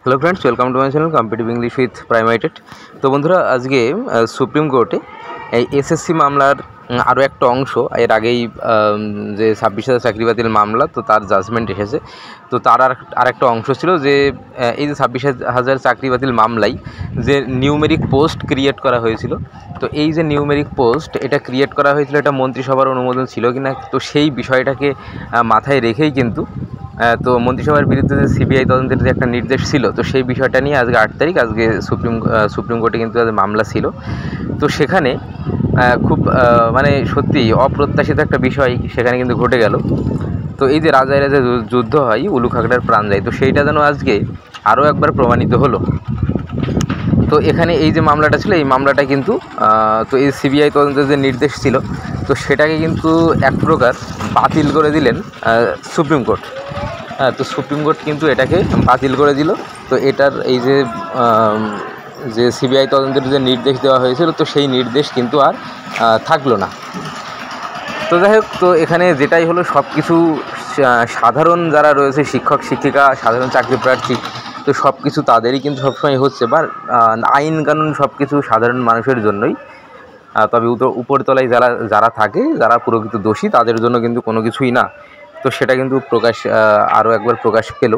Hello friends, welcome to my channel competitive English with প্রাইমাইটেড। তো বন্ধুরা, আজকে সুপ্রিম কোর্টে এই এসএসসি মামলার আরও একটা অংশ, এর আগেই যে 26,000 চাকরি বাতিল মামলা, তো তার জাজমেন্ট এসেছে। তো তার আরেকটা অংশ ছিল যে এই যে 26,000 চাকরি বাতিল মামলায় যে নিউমেরিক পোস্ট ক্রিয়েট করা হয়েছিল, তো এই যে নিউমেরিক পোস্ট এটা ক্রিয়েট করা হয়েছিল, এটা মন্ত্রিসভার অনুমোদন ছিল কিনা, তো সেই বিষয়টাকে মাথায় রেখেই কিন্তু তো মন্ত্রিসভার বিরুদ্ধে যে সিবিআই তদন্তের যে একটা নির্দেশ ছিল, তো সেই বিষয়টা নিয়ে আজকে 8 তারিখ আজকে সুপ্রিম কোর্টে কিন্তু মামলা ছিল। তো সেখানে খুব মানে সত্যি অপ্রত্যাশিত একটা বিষয় সেখানে কিন্তু ঘটে গেল। তো এই যে রাজায় রাজা যুদ্ধ হয়, উলু খাগড়ার প্রাণ যায়, তো সেইটা যেন আজকে আরও একবার প্রমাণিত হলো। তো এখানে এই যে মামলাটা ছিল, এই মামলাটা কিন্তু তো এই সিবিআই তদন্তের যে নির্দেশ ছিল, তো সেটাকে কিন্তু এক প্রকার বাতিল করে দিলেন সুপ্রিম কোর্ট। তো সুপ্রিম কোর্ট কিন্তু এটাকে বাতিল করে দিল। তো এটার এই যে সিবিআই তদন্তের যে নির্দেশ দেওয়া হয়েছিল, তো সেই নির্দেশ কিন্তু আর থাকলো না। তো যাই হোক, তো এখানে যেটাই হলো, সব কিছু সাধারণ যারা রয়েছে, শিক্ষক শিক্ষিকা, সাধারণ চাকরি প্রার্থী, তো সব কিছু তাদেরই কিন্তু সবসময় হচ্ছে, বা আইন কানুন সব কিছু সাধারণ মানুষের জন্যই। তবে উপরতলায় যারা থাকে, যারা প্রকৃত দোষী, তাদের জন্য কিন্তু কোনো কিছুই না। তো সেটা কিন্তু আরও একবার প্রকাশ পেল।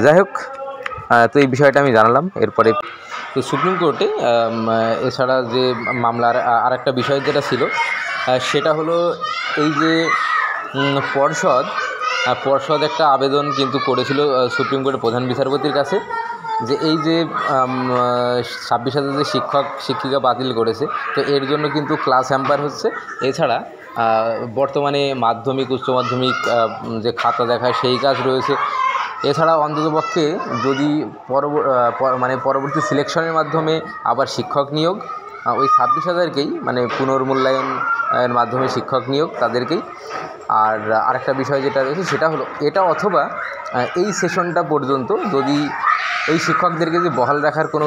যাই হোক, তো এই বিষয়টা আমি জানালাম। এরপরে তো সুপ্রিম কোর্টে এছাড়া যে মামলার আরেকটা বিষয় যেটা ছিল, সেটা হলো এই যে পর্ষদ একটা আবেদন কিন্তু করেছিল সুপ্রিম কোর্টের প্রধান বিচারপতির কাছে, যে এই যে 26,000 যে শিক্ষক শিক্ষিকা বাতিল করেছে, তো এর জন্য কিন্তু ক্লাস হ্যাম্পার হচ্ছে। এছাড়া বর্তমানে মাধ্যমিক উচ্চ মাধ্যমিক যে খাতা দেখায়, সেই কাজ রয়েছে। এছাড়া অন্ততপক্ষে যদি পরবর্তী সিলেকশনের মাধ্যমে আবার শিক্ষক নিয়োগ, ওই 26,000কেই মানে পুনর্মূল্যায়নের মাধ্যমে শিক্ষক নিয়োগ তাদেরকেই। আর আরেকটা বিষয় যেটা রয়েছে, সেটা হলো এটা, অথবা এই সেশনটা পর্যন্ত যদি এই শিক্ষকদেরকে যে বহাল রাখার কোনো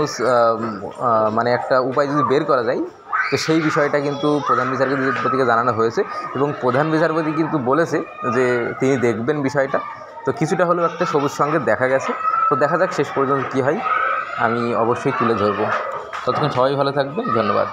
মানে একটা উপায় যদি বের করা যায়, তো সেই বিষয়টা কিন্তু প্রধান বিচারপতিকে জানানো হয়েছে, এবং প্রধান বিচারপতি কিন্তু বলেছে যে তিনি দেখবেন বিষয়টা। তো কিছুটা হলেও একটা সবুজ সংকেত দেখা গেছে। তো দেখা যাক শেষ পর্যন্ত কী হয়, আমি অবশ্যই তুলে ধরবো। ততক্ষণ সবাই ভালো থাকবেন, ধন্যবাদ।